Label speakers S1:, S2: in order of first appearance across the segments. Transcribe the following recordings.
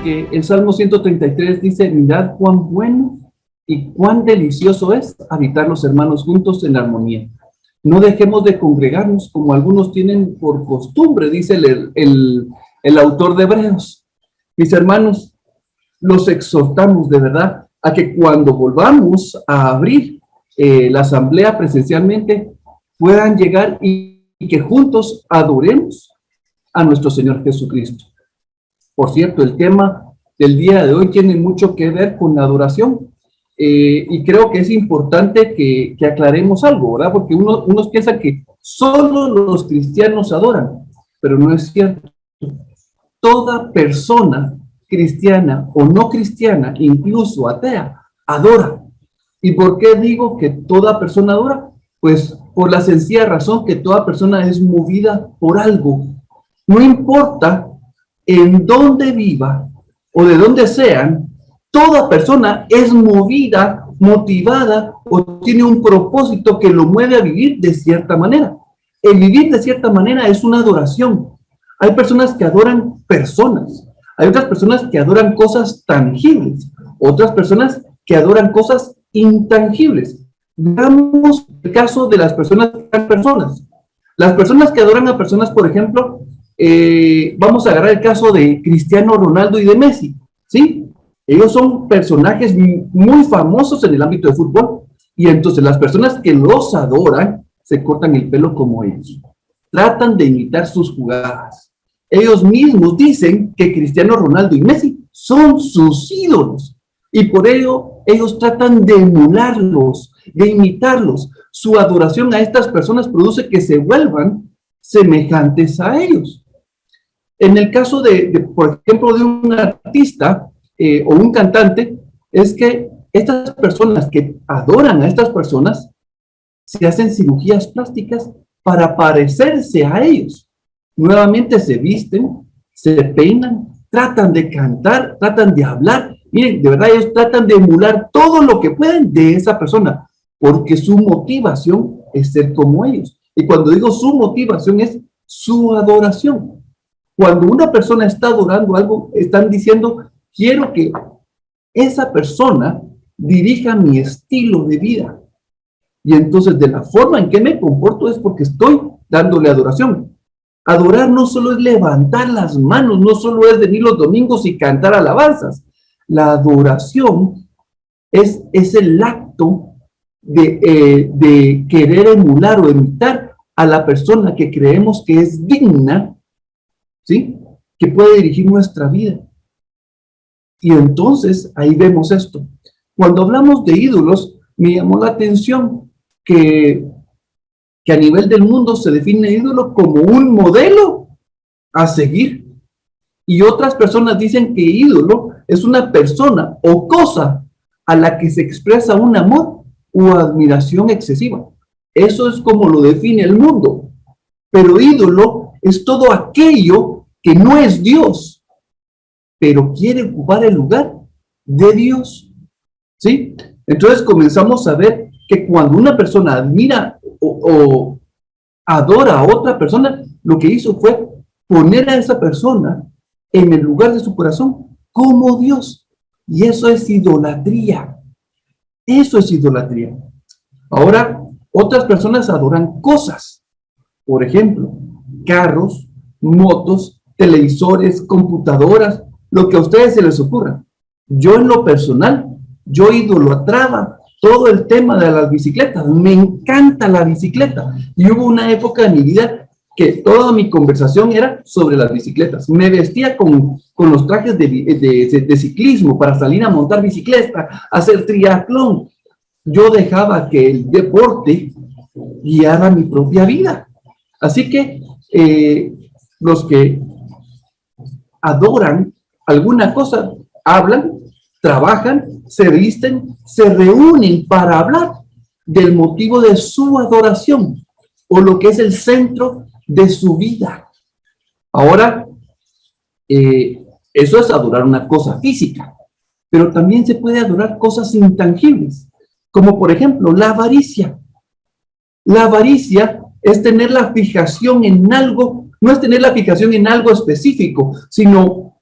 S1: porque el Salmo 133 dice, mirad cuán bueno y cuán delicioso es habitar los hermanos juntos en armonía. No dejemos de congregarnos como algunos tienen por costumbre, dice el autor de Hebreos. Mis hermanos, los exhortamos de verdad a que cuando volvamos a abrir la asamblea presencialmente, puedan llegar y que juntos adoremos a nuestro Señor Jesucristo. Por cierto, el tema del día de hoy tiene mucho que ver con la adoración. Y creo que es importante que aclaremos algo, ¿verdad? Porque unos piensan que solo los cristianos adoran, pero no es cierto. Toda persona cristiana o no cristiana, incluso atea, adora. ¿Y por qué digo que toda persona adora? Pues por la sencilla razón que toda persona es movida por algo. No importa en dónde viva o de dónde sean, toda persona es movida, motivada o tiene un propósito que lo mueve a vivir de cierta manera. El vivir de cierta manera es una adoración. Hay personas que adoran personas, hay otras personas que adoran cosas tangibles, otras personas que adoran cosas intangibles. Veamos el caso de las personas que adoran personas. Las personas que adoran a personas, por ejemplo, vamos a agarrar el caso de Cristiano Ronaldo y de Messi, ¿sí? Ellos son personajes muy famosos en el ámbito de fútbol y entonces las personas que los adoran se cortan el pelo como ellos. Tratan de imitar sus jugadas. Ellos mismos dicen que Cristiano Ronaldo y Messi son sus ídolos y por ello ellos tratan de emularlos, de imitarlos. Su adoración a estas personas produce que se vuelvan semejantes a ellos. En el caso por ejemplo, de un artista o un cantante, es que estas personas que adoran a estas personas se hacen cirugías plásticas para parecerse a ellos. Nuevamente se visten, se peinan, tratan de cantar, tratan de hablar. Miren, de verdad ellos tratan de emular todo lo que pueden de esa persona, porque su motivación es ser como ellos. Y cuando digo su motivación es su adoración. Cuando una persona está adorando algo, están diciendo, quiero que esa persona dirija mi estilo de vida. Y entonces de la forma en que me comporto es porque estoy dándole adoración. Adorar no solo es levantar las manos, no solo es venir los domingos y cantar alabanzas. La adoración es el acto de querer emular o imitar a la persona que creemos que es digna, ¿sí? Que puede dirigir nuestra vida. Y entonces ahí vemos esto. Cuando hablamos de ídolos, me llamó la atención que a nivel del mundo se define ídolo como un modelo a seguir. Y otras personas dicen que ídolo es una persona o cosa a la que se expresa un amor o admiración excesiva. Eso es como lo define el mundo. Pero ídolo es todo aquello que no es Dios, pero quiere ocupar el lugar de Dios. ¿Sí? Entonces comenzamos a ver que cuando una persona admira o adora a otra persona, lo que hizo fue poner a esa persona en el lugar de su corazón como Dios. Y eso es idolatría. Eso es idolatría. Ahora, otras personas adoran cosas. Por ejemplo, carros, motos, televisores, computadoras, lo que a ustedes se les ocurra. Yo en lo personal, yo idolatraba todo el tema de las bicicletas. Me encanta la bicicleta. Y hubo una época de mi vida que toda mi conversación era sobre las bicicletas. Me vestía con los trajes de ciclismo para salir a montar bicicleta, hacer triatlón. Yo dejaba que el deporte guiara mi propia vida. Así que los que adoran alguna cosa, hablan, trabajan, se visten, se reúnen para hablar del motivo de su adoración o lo que es el centro de su vida. Ahora, eso es adorar una cosa física, pero también se puede adorar cosas intangibles, como por ejemplo la avaricia. La avaricia es tener la fijación en algo, no es tener la fijación en algo específico, sino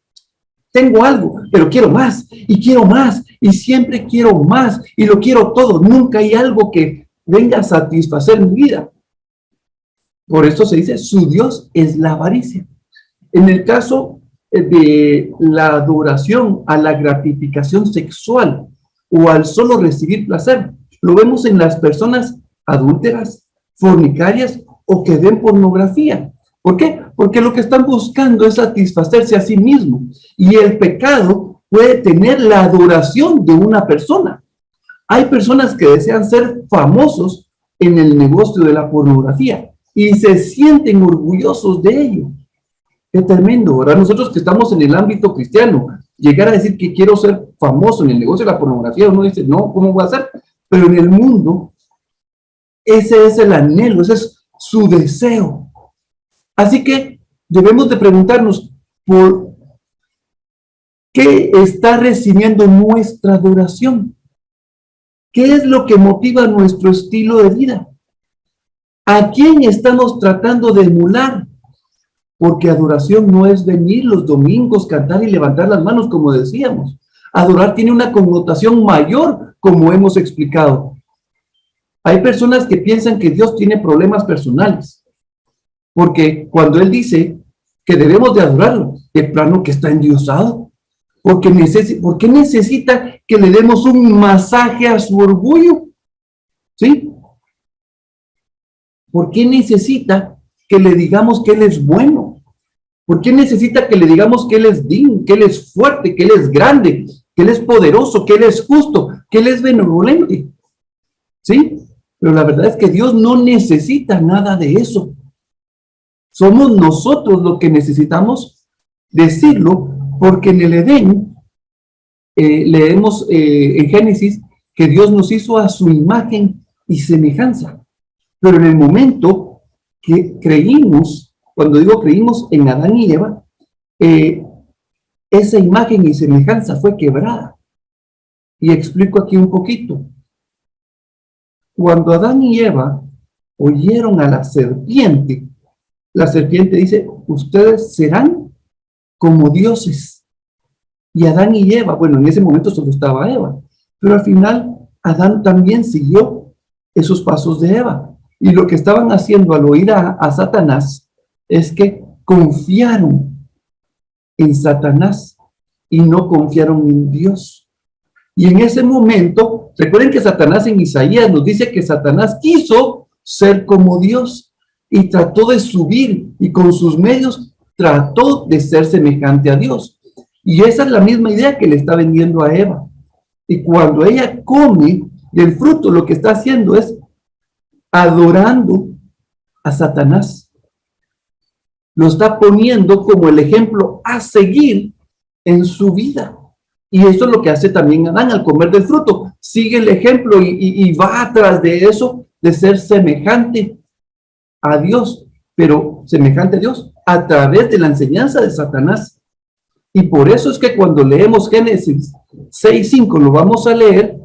S1: tengo algo, pero quiero más, y siempre quiero más, y lo quiero todo. Nunca hay algo que venga a satisfacer mi vida. Por eso se dice, su Dios es la avaricia. En el caso de la adoración a la gratificación sexual o al solo recibir placer, lo vemos en las personas adúlteras, fornicarias o que ven pornografía. ¿Por qué? Porque lo que están buscando es satisfacerse a sí mismo. Y el pecado puede tener la adoración de una persona. Hay personas que desean ser famosos en el negocio de la pornografía y se sienten orgullosos de ello. Qué tremendo, ¿verdad? Nosotros que estamos en el ámbito cristiano, llegar a decir que quiero ser famoso en el negocio de la pornografía, uno dice, no, ¿cómo voy a hacer? Pero en el mundo, ese es el anhelo, ese es su deseo. Así que debemos de preguntarnos, ¿por qué está recibiendo nuestra adoración? ¿Qué es lo que motiva nuestro estilo de vida? ¿A quién estamos tratando de emular? Porque adoración no es venir los domingos, cantar y levantar las manos, como decíamos. Adorar tiene una connotación mayor, como hemos explicado. Hay personas que piensan que Dios tiene problemas personales, porque cuando Él dice que debemos de adorarlo, de plano que está endiosado, ¿por qué necesita que le demos un masaje a su orgullo? ¿Sí? ¿Por qué necesita que le digamos que Él es bueno? ¿Por qué necesita que le digamos que Él es digno, que Él es fuerte, que Él es grande, que Él es poderoso, que Él es justo, que Él es benevolente? ¿Sí? Pero la verdad es que Dios no necesita nada de eso. Somos nosotros los que necesitamos decirlo, porque en el Edén leemos en Génesis que Dios nos hizo a su imagen y semejanza. Pero en el momento que creímos, cuando digo creímos en Adán y Eva, esa imagen y semejanza fue quebrada. Y explico aquí un poquito. Cuando Adán y Eva oyeron a la serpiente dice, ustedes serán como dioses. Y Adán y Eva, bueno, en ese momento solo estaba Eva, pero al final Adán también siguió esos pasos de Eva. Y lo que estaban haciendo al oír a Satanás es que confiaron en Satanás y no confiaron en Dios. Y en ese momento, recuerden que Satanás en Isaías nos dice que Satanás quiso ser como Dios y trató de subir y con sus medios trató de ser semejante a Dios. Y esa es la misma idea que le está vendiendo a Eva. Y cuando ella come del fruto, lo que está haciendo es adorando a Satanás. Lo está poniendo como el ejemplo a seguir en su vida. Y eso es lo que hace también Adán al comer del fruto. Sigue el ejemplo y va atrás de eso, de ser semejante a Dios, pero semejante a Dios a través de la enseñanza de Satanás. Y por eso es que cuando leemos Génesis 6:5, lo vamos a leer,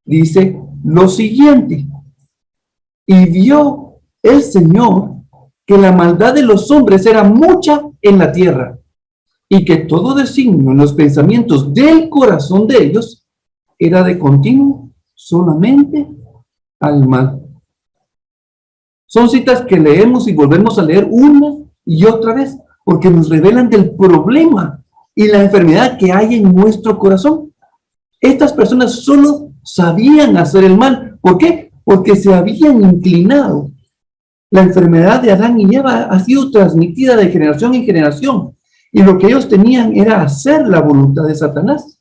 S1: dice lo siguiente: y vio el Señor que la maldad de los hombres era mucha en la tierra, y que todo designio en los pensamientos del corazón de ellos era de continuo solamente al mal. Son citas que leemos y volvemos a leer una y otra vez, porque nos revelan del problema y la enfermedad que hay en nuestro corazón. Estas personas solo sabían hacer el mal. ¿Por qué? Porque se habían inclinado. La enfermedad de Adán y Eva ha sido transmitida de generación en generación. Y lo que ellos tenían era hacer la voluntad de Satanás.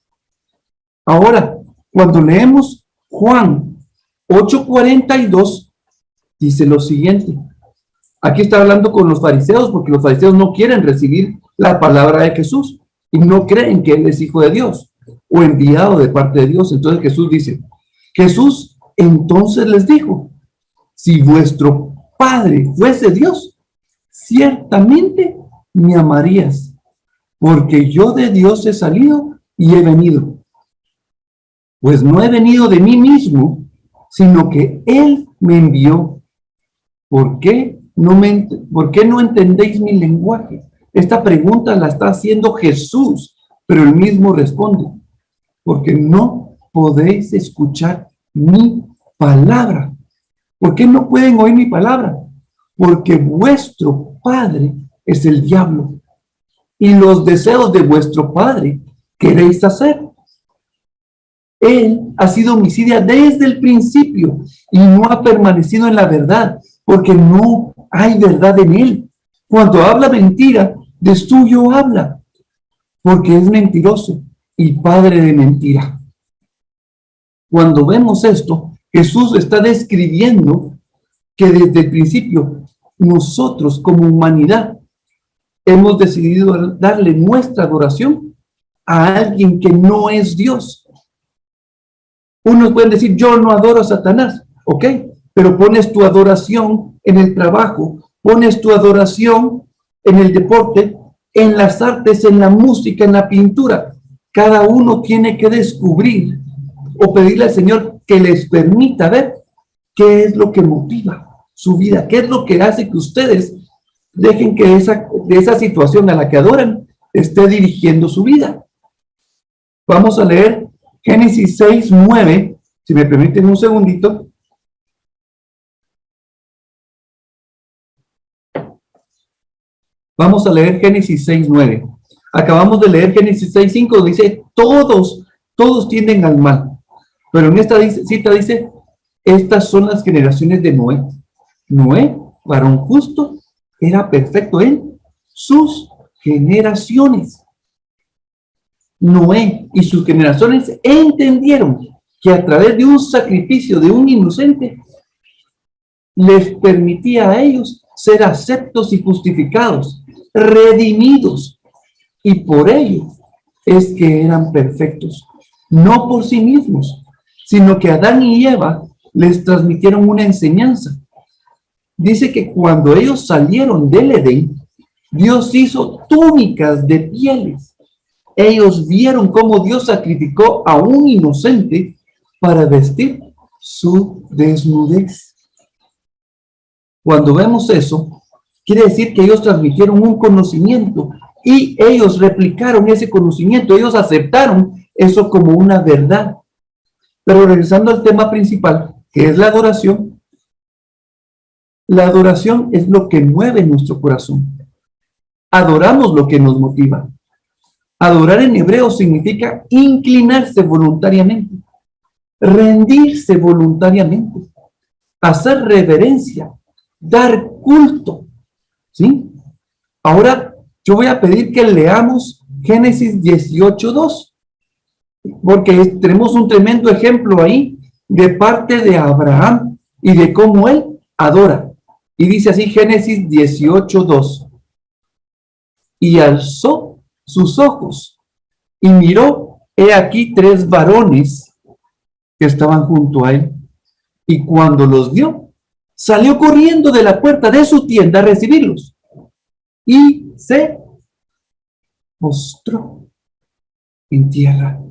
S1: Ahora, cuando leemos Juan 8:42, dice lo siguiente. Aquí está hablando con los fariseos, porque los fariseos no quieren recibir la palabra de Jesús y no creen que Él es hijo de Dios o enviado de parte de Dios. Entonces Jesús dice, Jesús entonces les dijo, si vuestro Padre fuese Dios, ciertamente me amarías, porque yo de Dios he salido y he venido. Pues no he venido de mí mismo, sino que Él me envió. ¿Por qué no entendéis mi lenguaje? Esta pregunta la está haciendo Jesús Pero él mismo responde, porque no podéis escuchar mi palabra. ¿Por qué no pueden oír mi palabra? Porque vuestro padre es el diablo, y los deseos de vuestro padre queréis hacer. Él ha sido homicida desde el principio y no ha permanecido en la verdad, porque no hay verdad en él. Cuando habla mentira, de suyo habla, porque es mentiroso y padre de mentira. Cuando vemos esto, Jesús está describiendo que desde el principio nosotros como humanidad hemos decidido darle nuestra adoración a alguien que no es Dios. Unos pueden decir, yo no adoro a Satanás, ok, pero pones tu adoración en el trabajo, pones tu adoración en el deporte, en las artes, en la música, en la pintura. Cada uno tiene que descubrir o pedirle al Señor que les permita ver qué es lo que motiva su vida, qué es lo que hace que ustedes dejen que esa situación a la que adoran esté dirigiendo su vida. Vamos a leer Génesis 6:9, si me permiten un segundito. Vamos a leer Génesis 6:9. Acabamos de leer Génesis 6:5, dice, todos tienden al mal. Pero en esta cita dice, estas son las generaciones de Noé. Noé, varón justo, era perfecto en sus generaciones. Noé y sus generaciones entendieron que a través de un sacrificio de un inocente les permitía a ellos ser aceptos y justificados, redimidos, y por ello es que eran perfectos, no por sí mismos, sino que Adán y Eva les transmitieron una enseñanza. Dice que cuando ellos salieron del Edén, Dios hizo túnicas de pieles. Ellos vieron cómo Dios sacrificó a un inocente para vestir su desnudez. Cuando vemos eso, quiere decir que ellos transmitieron un conocimiento y ellos replicaron ese conocimiento, ellos aceptaron eso como una verdad. Pero regresando al tema principal, que es la adoración es lo que mueve nuestro corazón. Adoramos lo que nos motiva. Adorar en hebreo significa inclinarse voluntariamente, rendirse voluntariamente, hacer reverencia, dar culto, ¿sí? Ahora yo voy a pedir que leamos Génesis 18:2, porque tenemos un tremendo ejemplo ahí de parte de Abraham y de cómo él adora. Y dice así Génesis 18:2. Y alzó sus ojos y miró, he aquí 3 varones que estaban junto a él. Y cuando los vio, salió corriendo de la puerta de su tienda a recibirlos. Y se postró en tierra.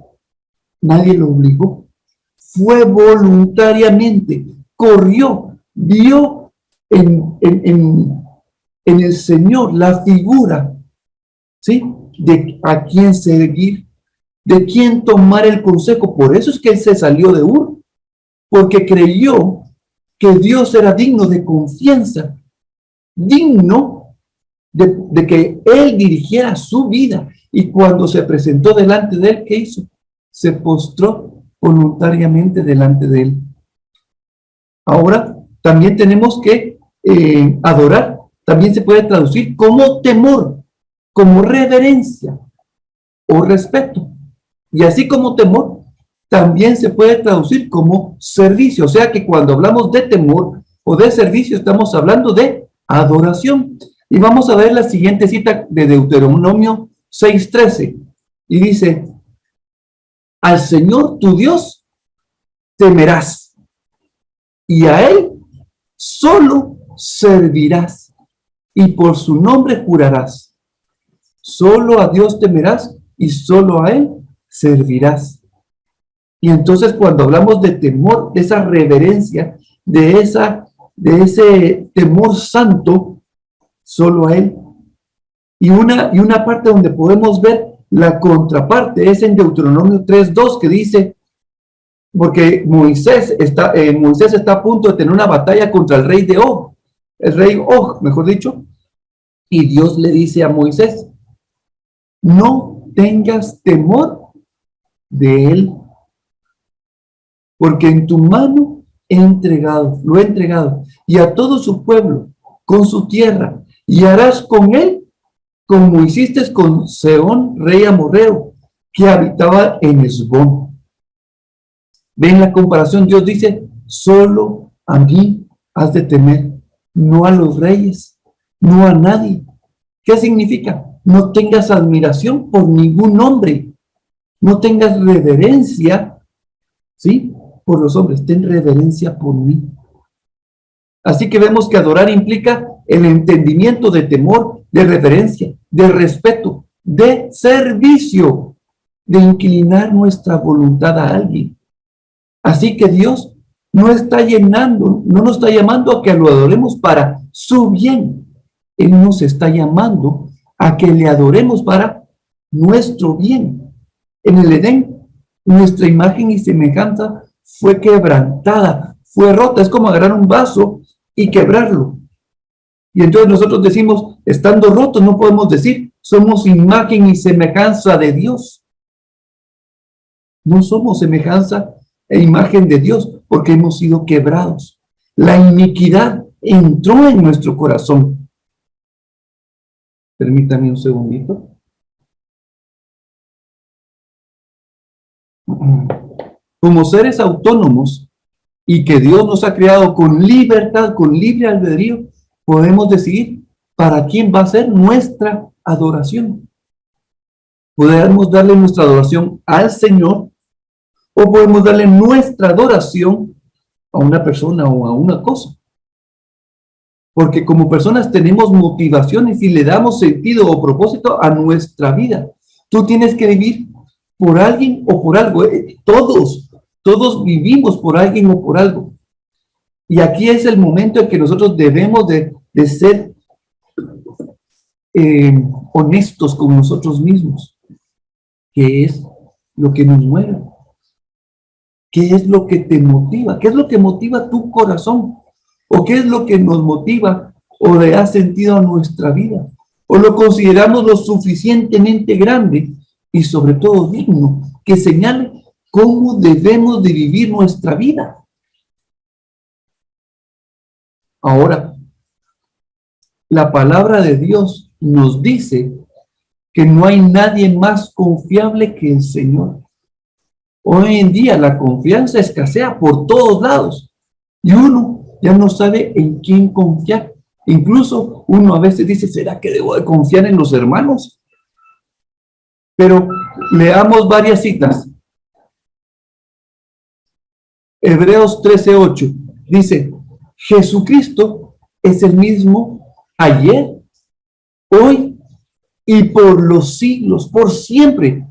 S1: Nadie lo obligó. Fue voluntariamente. Corrió, vio en el Señor la figura, ¿sí?, de a quién seguir, de quién tomar el consejo. Por eso es que él se salió de Ur, porque creyó que Dios era digno de confianza, digno de que él dirigiera su vida. Y cuando se presentó delante de él, ¿qué hizo? Se postró voluntariamente delante de él. Ahora, también tenemos que adorar, también se puede traducir como temor, como reverencia o respeto. Y así como temor, también se puede traducir como servicio. O sea que cuando hablamos de temor o de servicio, estamos hablando de adoración. Y vamos a ver la siguiente cita de Deuteronomio 6:13. Y dice, al Señor tu Dios temerás, y a Él solo servirás, y por su nombre jurarás. Solo a Dios temerás y solo a Él servirás. Y entonces cuando hablamos de temor, de esa reverencia, de ese temor santo, solo a Él. Y una parte donde podemos ver La contraparte es en Deuteronomio 3:2, que dice, porque Moisés está a punto de tener una batalla contra el rey de Og, el rey Og, mejor dicho, y Dios le dice a Moisés, no tengas temor de él, porque en tu mano lo he entregado, y a todo su pueblo, con su tierra, y harás con él como hiciste con Sehón, rey amorreo, que habitaba en Hesbón. Ven la comparación, Dios dice, solo a mí has de temer, no a los reyes, no a nadie. ¿Qué significa? No tengas admiración por ningún hombre, no tengas reverencia, ¿sí?, por los hombres, ten reverencia por mí. Así que vemos que adorar implica el entendimiento de temor, de reverencia, de respeto, de servicio, de inclinar nuestra voluntad a alguien. Así que Dios no nos está llamando a que lo adoremos para su bien. Él nos está llamando a que le adoremos para nuestro bien. En el Edén, nuestra imagen y semejanza fue quebrantada, fue rota. Es como agarrar un vaso y quebrarlo. Y entonces nosotros decimos, estando rotos, no podemos decir, somos imagen y semejanza de Dios. No somos semejanza e imagen de Dios, porque hemos sido quebrados. La iniquidad entró en nuestro corazón. Permítame un segundito. Como seres autónomos y que Dios nos ha creado con libertad, con libre albedrío, podemos decidir para quién va a ser nuestra adoración. Podemos darle nuestra adoración al Señor o podemos darle nuestra adoración a una persona o a una cosa. Porque como personas tenemos motivaciones y le damos sentido o propósito a nuestra vida. Tú tienes que vivir por alguien o por algo. Todos vivimos por alguien o por algo. Y aquí es el momento en que nosotros debemos de ser honestos con nosotros mismos. ¿Qué es lo que nos mueve? ¿Qué es lo que te motiva? ¿Qué es lo que motiva tu corazón? ¿O qué es lo que nos motiva o le da sentido a nuestra vida? ¿O lo consideramos lo suficientemente grande y sobre todo digno que señale cómo debemos de vivir nuestra vida? Ahora, la palabra de Dios nos dice que no hay nadie más confiable que el Señor. Hoy en día la confianza escasea por todos lados y uno ya no sabe en quién confiar. Incluso uno a veces dice, ¿será que debo de confiar en los hermanos? Pero leamos varias citas. Hebreos 13:8 dice, Jesucristo es el mismo ayer, hoy y por los siglos, por siempre.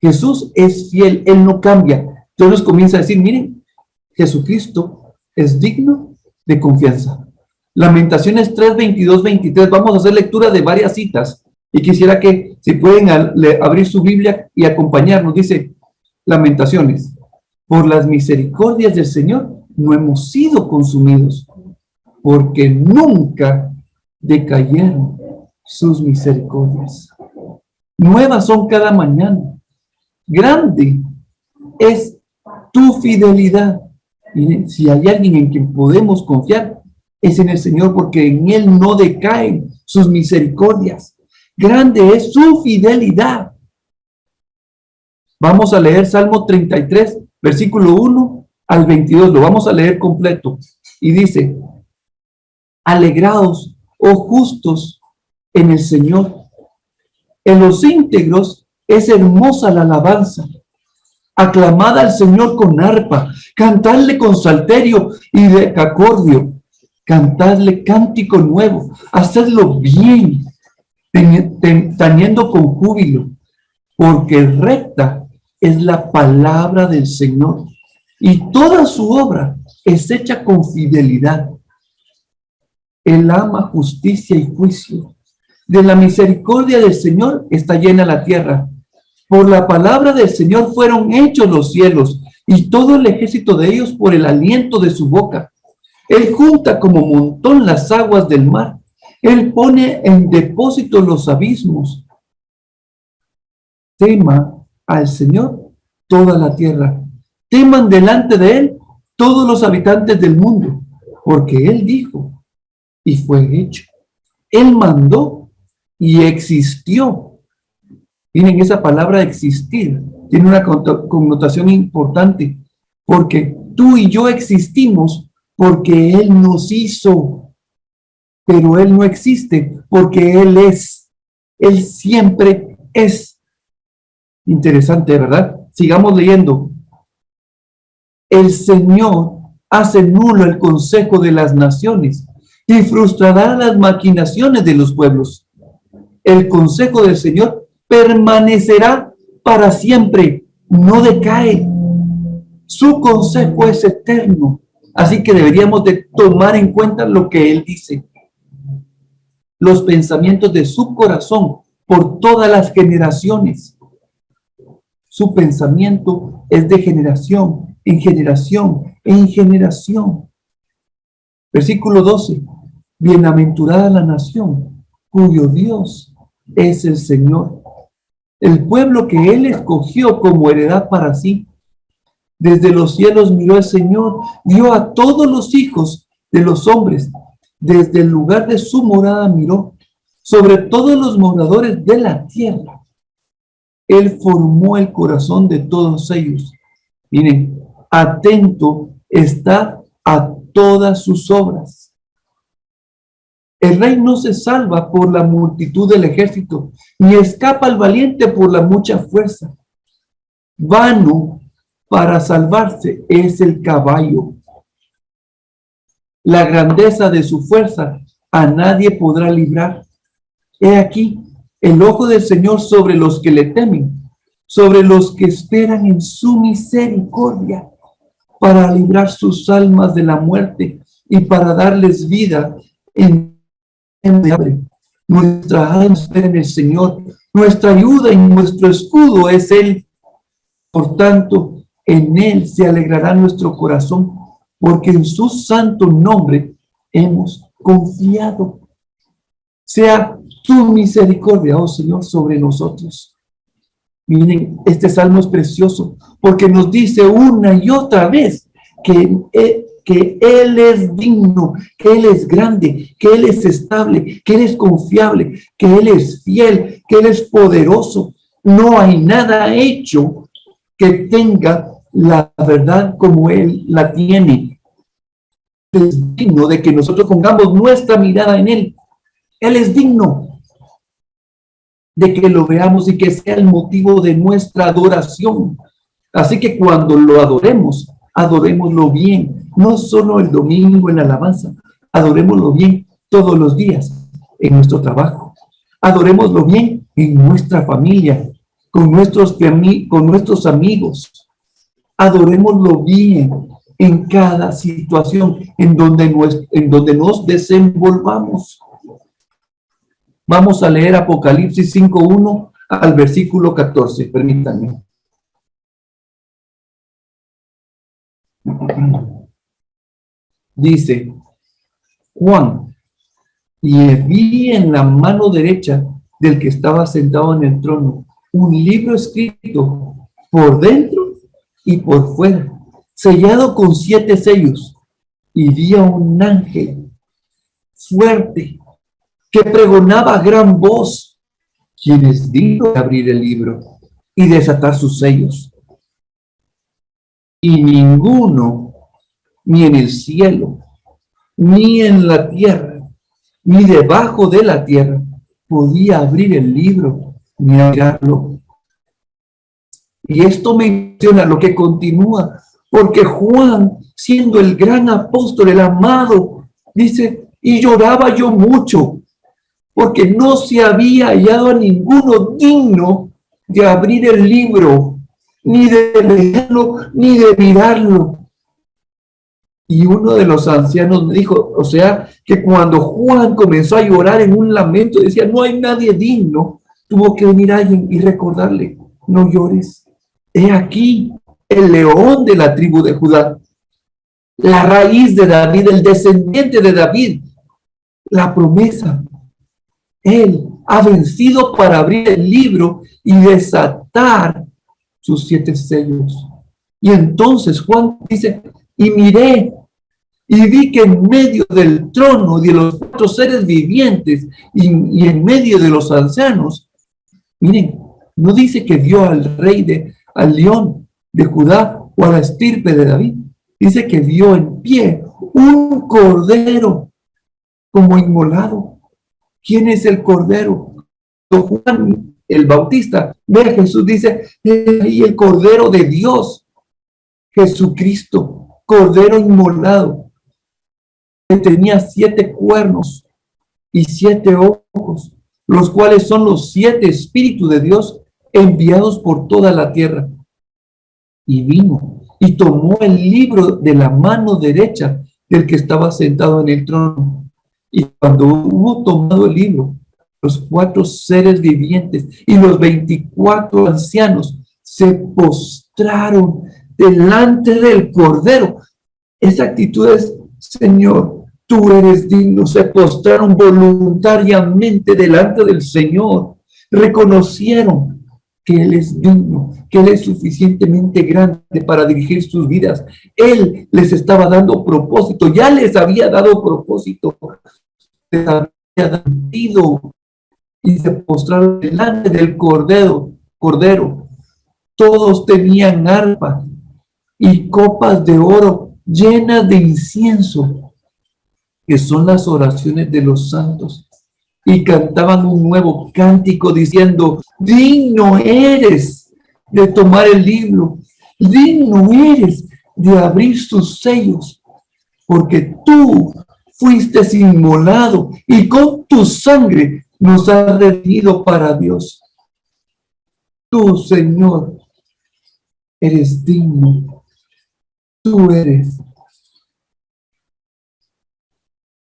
S1: Jesús es fiel, Él no cambia. Entonces comienza a decir, miren, Jesucristo es digno de confianza. Lamentaciones 3:22-23, vamos a hacer lectura de varias citas y quisiera que si pueden abrir su Biblia y acompañarnos. Dice Lamentaciones, por las misericordias del Señor no hemos sido consumidos, porque nunca decayeron sus misericordias. Nuevas son cada mañana. Grande es tu fidelidad. Miren, si hay alguien en quien podemos confiar, es en el Señor, porque en Él no decaen sus misericordias. Grande es su fidelidad. Vamos a leer Salmo 33, versículo 1 al 22. Lo vamos a leer completo. Y dice, alegraos, oh justos, en el Señor. En los íntegros es hermosa la alabanza. Aclamad al Señor con arpa, cantadle con salterio y decacordio, cantadle cántico nuevo, hacedlo bien, tañendo con júbilo, porque recta es la palabra del Señor, y toda su obra es hecha con fidelidad. Él ama justicia y juicio. De la misericordia del Señor está llena la tierra. Por la palabra del Señor fueron hechos los cielos, y todo el ejército de ellos por el aliento de su boca. Él junta como montón las aguas del mar. Él pone en depósito los abismos. Tema al Señor toda la tierra. Teman delante de Él todos los habitantes del mundo, porque Él dijo y fue hecho. Él mandó y existió. Miren, esa palabra existir tiene una connotación importante, porque tú y yo existimos porque Él nos hizo, pero Él no existe porque Él es. Él siempre es. Interesante, ¿verdad? Sigamos leyendo. El Señor hace nulo el consejo de las naciones y frustrará las maquinaciones de los pueblos. El consejo del Señor permanecerá para siempre, no decae. Su consejo es eterno, así que deberíamos de tomar en cuenta lo que Él dice. Los pensamientos de su corazón por todas las generaciones. Su pensamiento es de generación en generación en generación. Versículo 12. Bienaventurada la nación cuyo Dios es el Señor, el pueblo que Él escogió como heredad para sí. Desde los cielos miró el Señor, vio a todos los hijos de los hombres. Desde el lugar de su morada miró sobre todos los moradores de la tierra. Él formó el corazón de todos ellos. Miren, atento está a todas sus obras. El rey no se salva por la multitud del ejército, ni escapa el valiente por la mucha fuerza. Vano para salvarse es el caballo. La grandeza de su fuerza a nadie podrá librar. He aquí el ojo del Señor sobre los que le temen, sobre los que esperan en su misericordia, para librar sus almas de la muerte y para darles vida en hambre. Nuestra alma espera en el Señor, nuestra ayuda y nuestro escudo es Él. Por tanto, en Él se alegrará nuestro corazón, porque en su santo nombre hemos confiado. Sea tu misericordia, oh Señor, sobre nosotros. Miren, este salmo es precioso, porque nos dice una y otra vez que Él es digno, que Él es grande, que Él es estable, que Él es confiable, que Él es fiel, que Él es poderoso. No hay nada hecho que tenga la verdad como Él la tiene. Es digno de que nosotros pongamos nuestra mirada en Él. Él es digno de que lo veamos y que sea el motivo de nuestra adoración. Así que cuando lo adoremos, adorémoslo bien, no solo el domingo en la alabanza, adorémoslo bien todos los días en nuestro trabajo, adorémoslo bien en nuestra familia, con nuestros amigos, adorémoslo bien en cada situación en donde nos desenvolvamos. Vamos a leer Apocalipsis 5:1 al versículo 14, permítanme. Dice Juan, y vi en la mano derecha del que estaba sentado en el trono un libro escrito por dentro y por fuera, sellado con 7 sellos, y vi a un ángel fuerte que pregonaba a gran voz: ¿quién es digno de abrir el libro y desatar sus sellos? Y ninguno, ni en el cielo, ni en la tierra, ni debajo de la tierra, podía abrir el libro ni mirarlo. Y esto menciona lo que continúa, porque Juan, siendo el gran apóstol, el amado, dice: y lloraba yo mucho, porque no se había hallado a ninguno digno de abrir el libro, ni de leerlo, ni de mirarlo. Y uno de los ancianos me dijo, o sea, que cuando Juan comenzó a llorar en un lamento, decía, no hay nadie digno, tuvo que venir alguien y recordarle, no llores. He aquí el león de la tribu de Judá, la raíz de David, el descendiente de David, la promesa. Él ha vencido para abrir el libro y desatar sus 7 sellos. Y entonces Juan dice, y miré y vi que en medio del trono de los 4 seres vivientes y en medio de los ancianos, miren, no dice que vio al al león de Judá o a la estirpe de David. Dice que vio en pie un cordero como inmolado. ¿Quién es el cordero? Juan el Bautista ve a Jesús, dice, ahí el cordero de Dios, Jesucristo, cordero inmolado, que tenía 7 cuernos y 7 ojos, los cuales son los 7 espíritus de Dios enviados por toda la tierra. Y vino y tomó el libro de la mano derecha del que estaba sentado en el trono. Y cuando hubo tomado el libro, los 4 seres vivientes y los 24 ancianos se postraron delante del Cordero. Esa actitud es, Señor, tú eres digno. Se postraron voluntariamente delante del Señor. Reconocieron que Él es digno, que Él es suficientemente grande para dirigir sus vidas. Él les estaba dando propósito, ya les había dado propósito, les había dado y se postraron delante del Cordero. Todos tenían arpas y copas de oro llenas de incienso, que son las oraciones de los santos. Y cantaban un nuevo cántico diciendo, digno eres de tomar el libro, digno eres de abrir sus sellos, porque tú fuiste inmolado y con tu sangre nos has redimido para Dios. Tú, Señor, eres digno. Tú eres.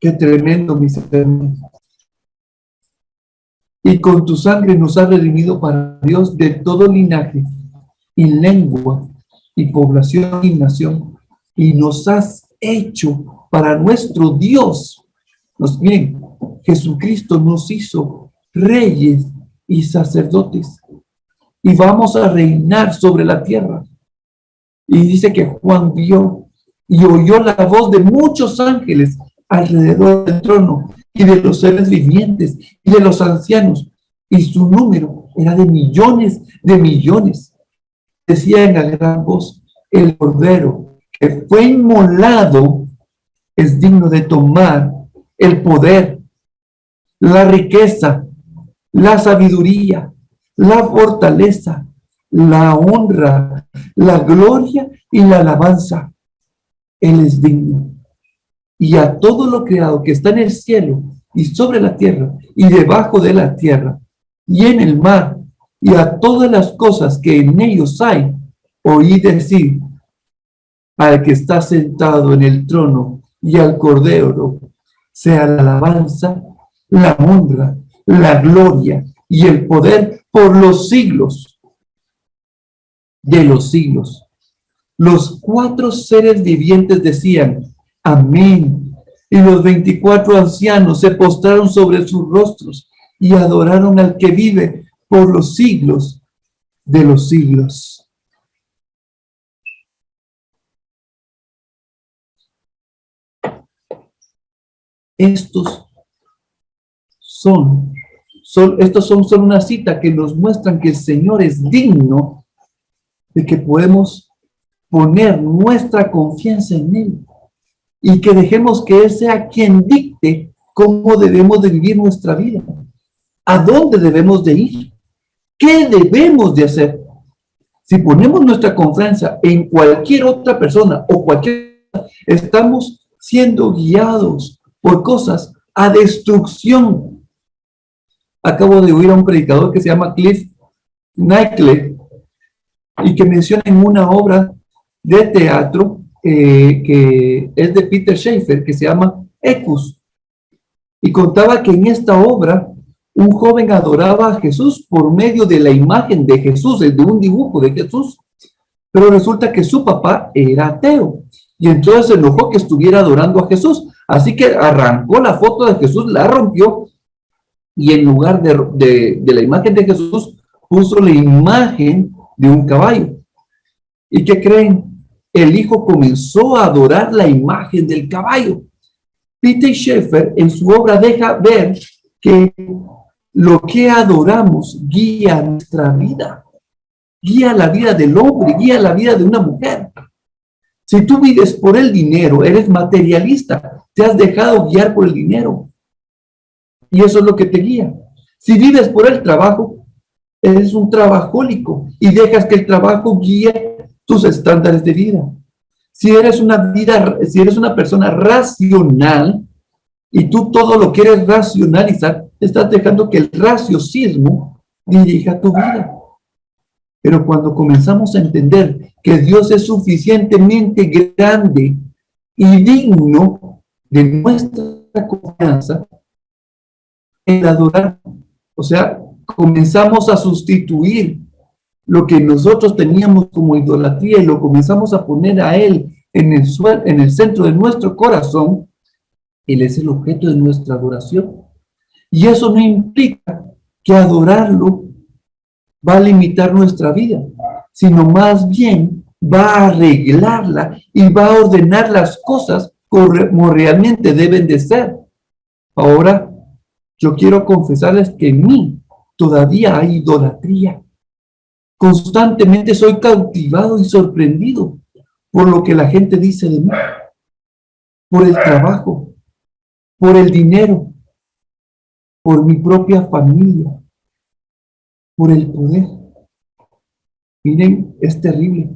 S1: Qué tremendo, mis hermanos. Y con tu sangre nos has redimido para Dios de todo linaje y lengua y población y nación. Y nos has hecho para nuestro Dios. Miren, Jesucristo nos hizo reyes y sacerdotes. Y vamos a reinar sobre la tierra. Y dice que Juan vio y oyó la voz de muchos ángeles alrededor del trono y de los seres vivientes y de los ancianos, y su número era de millones de millones. Decían a gran voz, el Cordero que fue inmolado es digno de tomar el poder, la riqueza, la sabiduría, la fortaleza, la honra, la gloria y la alabanza. Él es digno. Y a todo lo creado que está en el cielo y sobre la tierra y debajo de la tierra y en el mar y a todas las cosas que en ellos hay, oí decir al que está sentado en el trono y al Cordero, sea la alabanza, la honra, la gloria y el poder por los siglos de los siglos. Los 4 seres vivientes decían, amén. Y los 24 ancianos se postraron sobre sus rostros y adoraron al que vive por los siglos de los siglos. Estos son solo una cita que nos muestran que el Señor es digno de que podemos poner nuestra confianza en Él y que dejemos que Él sea quien dicte cómo debemos de vivir nuestra vida, a dónde debemos de ir, qué debemos de hacer. Si ponemos nuestra confianza en cualquier otra persona o estamos siendo guiados por cosas a destrucción. Acabo de oír a un predicador que se llama Cliff Knightley y que menciona en una obra de teatro que es de Peter Schaeffer, que se llama Ecus, y contaba que en esta obra un joven adoraba a Jesús por medio de la imagen de Jesús, de un dibujo de Jesús, pero resulta que su papá era ateo, y entonces se enojó que estuviera adorando a Jesús, así que arrancó la foto de Jesús, la rompió, y en lugar de la imagen de Jesús, puso la imagen de un caballo. ¿Y qué creen? El hijo comenzó a adorar la imagen del caballo. Peter Schaeffer en su obra deja ver que lo que adoramos guía nuestra vida, guía la vida del hombre, guía la vida de una mujer. Si tú vives por el dinero, eres materialista, te has dejado guiar por el dinero. Y eso es lo que te guía. Si vives por el trabajo, eres un trabajólico y dejas que el trabajo guíe tus estándares de vida. Si eres una persona racional y tú todo lo quieres racionalizar, estás dejando que el raciocinio dirija tu vida. Pero cuando comenzamos a entender que Dios es suficientemente grande y digno de nuestra confianza, el adorar, o sea, comenzamos a sustituir lo que nosotros teníamos como idolatría y lo comenzamos a poner a Él en el centro de nuestro corazón. Él es el objeto de nuestra adoración. Y eso no implica que adorarlo va a limitar nuestra vida, sino más bien va a arreglarla y va a ordenar las cosas como realmente deben de ser. Ahora, yo quiero confesarles que en mí todavía hay idolatría. Constantemente soy cautivado y sorprendido por lo que la gente dice de mí, por el trabajo, por el dinero, por mi propia familia, por el poder. Miren, es terrible.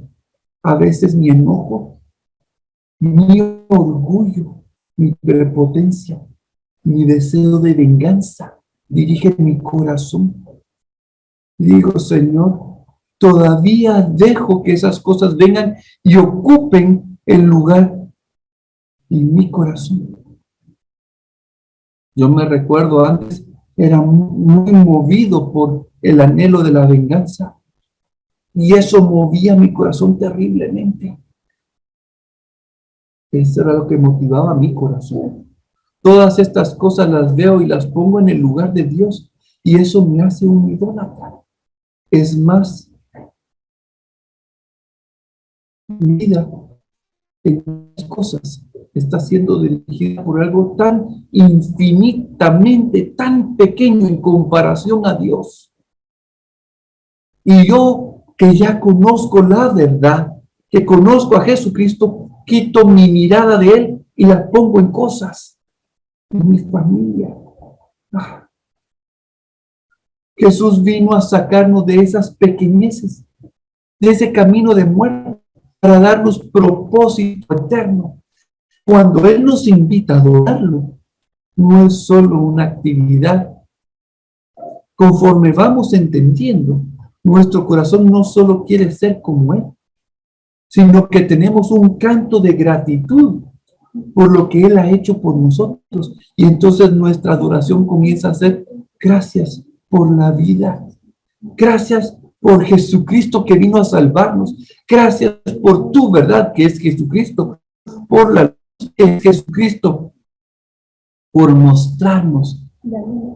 S1: A veces mi enojo, mi orgullo, mi prepotencia, mi deseo de venganza dirige mi corazón. Digo, Señor, todavía dejo que esas cosas vengan y ocupen el lugar en mi corazón. Yo me recuerdo antes, era muy movido por el anhelo de la venganza. Y eso movía mi corazón terriblemente. Eso era lo que motivaba mi corazón. Todas estas cosas las veo y las pongo en el lugar de Dios. Y eso me hace un idólatra. Es más, mi vida en las cosas está siendo dirigida por algo tan infinitamente, tan pequeño en comparación a Dios. Y yo, que ya conozco la verdad, que conozco a Jesucristo, quito mi mirada de Él y la pongo en cosas, en mi familia. Jesús vino a sacarnos de esas pequeñeces, de ese camino de muerte, para darnos propósito eterno. Cuando Él nos invita a adorarlo, no es solo una actividad. Conforme vamos entendiendo, nuestro corazón no solo quiere ser como Él, sino que tenemos un canto de gratitud por lo que Él ha hecho por nosotros. Y entonces nuestra adoración comienza a ser gracias por la vida. Gracias por Jesucristo que vino a salvarnos. Gracias por tu verdad, que es Jesucristo. Por la luz que es Jesucristo. Por mostrarnos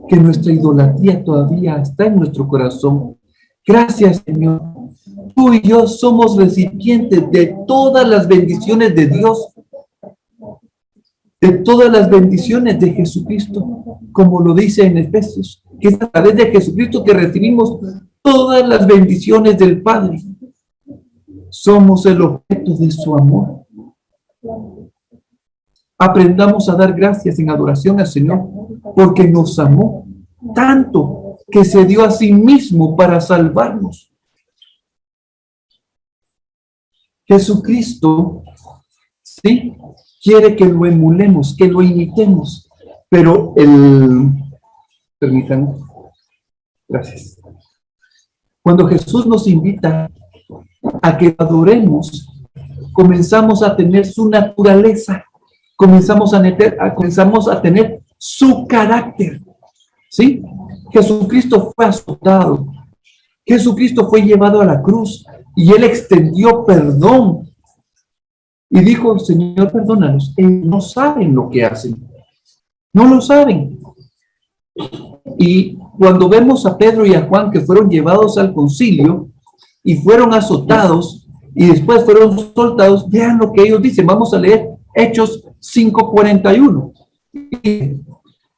S1: que nuestra idolatría todavía está en nuestro corazón. Gracias, Señor. Tú y yo somos recipientes de todas las bendiciones de Dios, de todas las bendiciones de Jesucristo, como lo dice en Efesios, que es a través de Jesucristo que recibimos todas las bendiciones del Padre. Somos el objeto de su amor. Aprendamos a dar gracias en adoración al Señor, porque nos amó tanto que se dio a sí mismo para salvarnos. Jesucristo, sí, quiere que lo emulemos, que lo imitemos, pero permítanme, gracias. Cuando Jesús nos invita a que adoremos, comenzamos a tener su naturaleza, comenzamos a tener su carácter, ¿sí? Jesucristo fue azotado, Jesucristo fue llevado a la cruz y Él extendió perdón y dijo, Señor, perdónanos, ellos no saben lo que hacen, no lo saben. Y cuando vemos a Pedro y a Juan que fueron llevados al concilio y fueron azotados y después fueron soltados, vean lo que ellos dicen. Vamos a leer Hechos 5:41.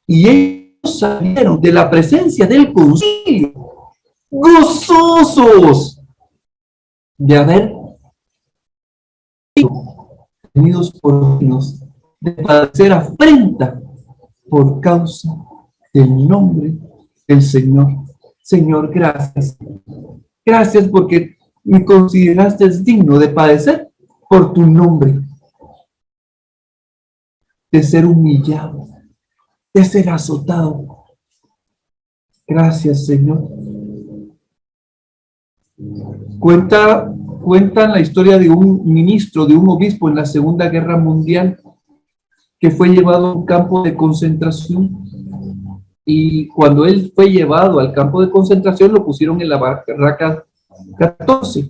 S1: Y ellos salieron de la presencia del concilio gozosos de haber tenidos por dignos de padecer afrenta por causa del nombre del Señor. Señor, gracias. Gracias porque me consideraste digno de padecer por tu nombre, de ser humillado, de ser azotado. Gracias, Señor. Cuentan la historia de un ministro, de un obispo en la Segunda Guerra Mundial que fue llevado a un campo de concentración. Y cuando él fue llevado al campo de concentración, lo pusieron en la barraca 14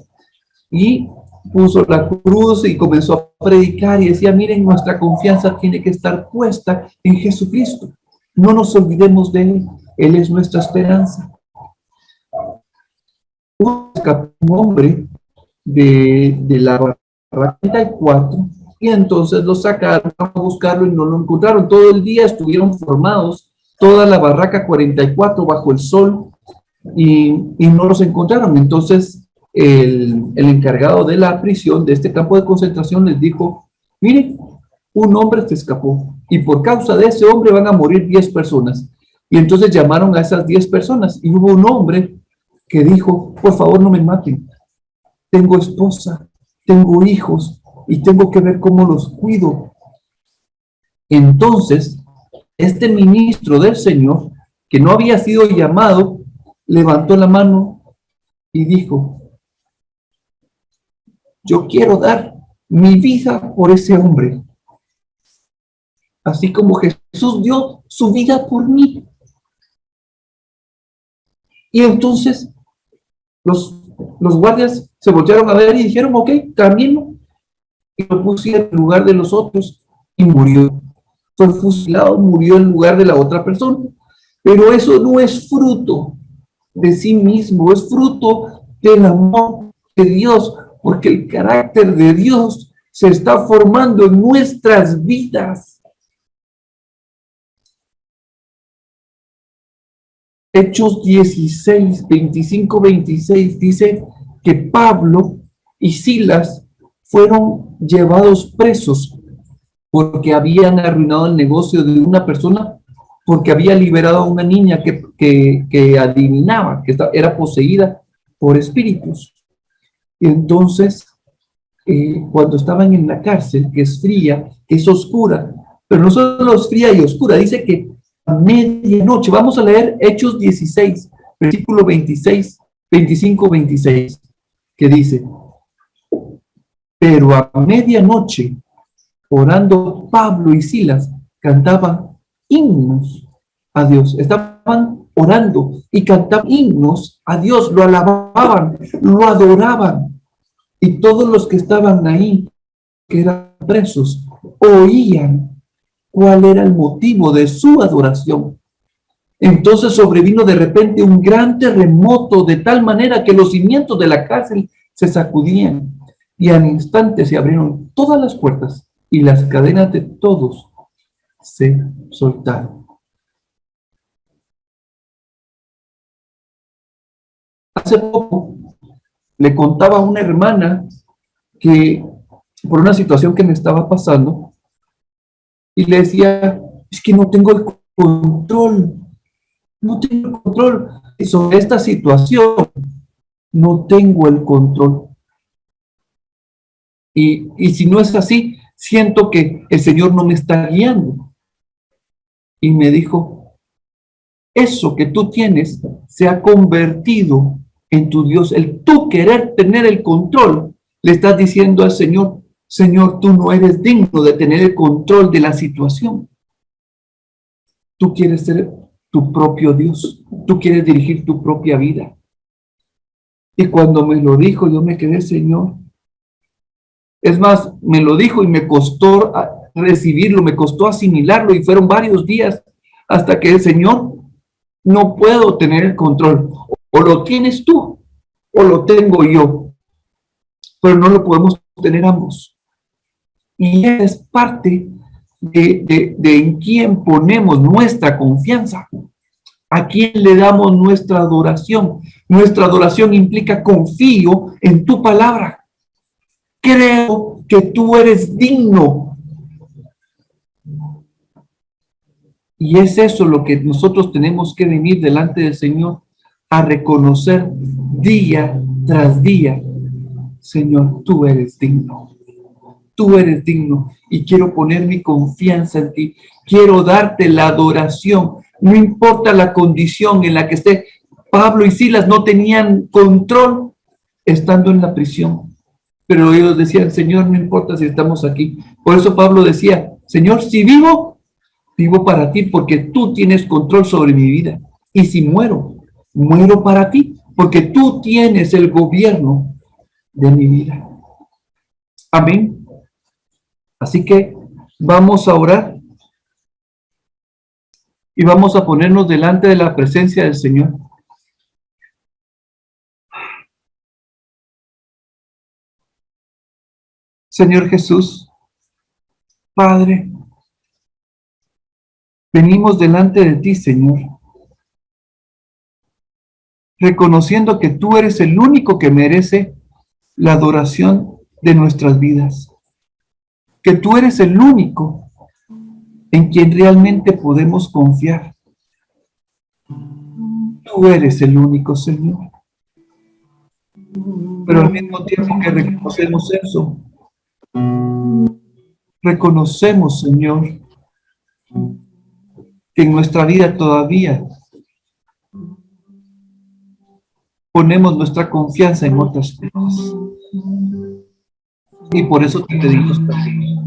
S1: y puso la cruz y comenzó a predicar y decía, miren, nuestra confianza tiene que estar puesta en Jesucristo. No nos olvidemos de Él. Él es nuestra esperanza. Un hombre de la barraca 34 y entonces lo sacaron a buscarlo y no lo encontraron. Todo el día estuvieron formados, toda la barraca 44 bajo el sol y no los encontraron. Entonces el encargado de la prisión, de este campo de concentración, les dijo, miren, un hombre se escapó y por causa de ese hombre van a morir 10 personas. Y entonces llamaron a esas 10 personas y hubo un hombre que dijo, por favor no me maten, tengo esposa, tengo hijos y tengo que ver cómo los cuido. Entonces, este ministro del Señor, que no había sido llamado, levantó la mano y dijo, yo quiero dar mi vida por ese hombre, así como Jesús dio su vida por mí. Y entonces los guardias se voltearon a ver y dijeron, ok, cámbienlo. Y lo pusieron en lugar de los otros y murió. Fue fusilado, murió en lugar de la otra persona. Pero eso no es fruto de sí mismo, es fruto del amor de Dios, porque el carácter de Dios se está formando en nuestras vidas. Hechos 16, 25, 26 dice que Pablo y Silas fueron llevados presos porque habían arruinado el negocio de una persona, porque había liberado a una niña que adivinaba, que era poseída por espíritus. Y entonces, cuando estaban en la cárcel, que es fría, que es oscura, pero no solo es fría y oscura, dice que a medianoche, vamos a leer Hechos 16, versículo 26, 25, 26, que dice, pero a medianoche, orando Pablo y Silas, cantaban himnos a Dios. Estaban orando y cantaban himnos a Dios, lo alababan, lo adoraban. Y todos los que estaban ahí, que eran presos, oían cuál era el motivo de su adoración. Entonces sobrevino de repente un gran terremoto de tal manera que los cimientos de la cárcel se sacudían y al instante se abrieron todas las puertas y las cadenas de todos se soltaron. Hace poco le contaba a una hermana que por una situación que me estaba pasando y le decía, es que no tengo el control sobre esta situación, no tengo el control. Y si no es así, siento que el Señor no me está guiando. Y me dijo, eso que tú tienes se ha convertido en tu Dios. El tú querer tener el control Le estás diciendo al Señor, Señor, tú no eres digno de tener el control de la situación. Tú quieres ser tu propio Dios. Tú quieres dirigir tu propia vida. Y cuando me lo dijo, yo me quedé, Señor. Es más, me lo dijo y me costó recibirlo, me costó asimilarlo y fueron varios días hasta que el Señor, no puedo tener el control. O lo tienes tú o lo tengo yo, pero no lo podemos tener ambos. Y es parte de en quién ponemos nuestra confianza, a quién le damos nuestra adoración. Nuestra adoración implica confío en tu palabra. Creo que tú eres digno. Y es eso lo que nosotros tenemos que venir delante del Señor a reconocer día tras día. Señor, tú eres digno. Tú eres digno y quiero poner mi confianza en ti. Quiero darte la adoración. No importa la condición en la que esté. Pablo y Silas no tenían control estando en la prisión. Pero ellos decían, Señor, no importa si estamos aquí. Por eso Pablo decía, Señor, si vivo, vivo para ti porque tú tienes control sobre mi vida. Y si muero, muero para ti porque tú tienes el gobierno de mi vida. Amén. Así que vamos a orar y vamos a ponernos delante de la presencia del Señor. Señor Jesús, Padre, venimos delante de ti, Señor, reconociendo que tú eres el único que merece la adoración de nuestras vidas, que tú eres el único en quien realmente podemos confiar. Tú eres el único, Señor. Pero al mismo tiempo que reconocemos eso, reconocemos, Señor, que en nuestra vida todavía ponemos nuestra confianza en otras cosas. Y por eso te pedimos perdón.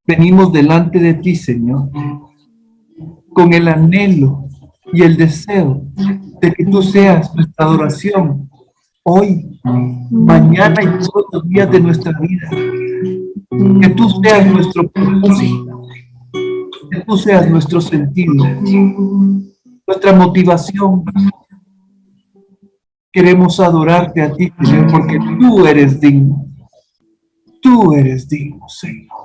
S1: Venimos delante de ti, Señor, con el anhelo y el deseo de que tú seas nuestra adoración hoy, mañana y todos los días de nuestra vida. Que tú seas nuestro propósito, que tú seas nuestro sentido, nuestra motivación. Queremos adorarte a ti, Señor, porque tú eres digno. Tú eres digno, Señor.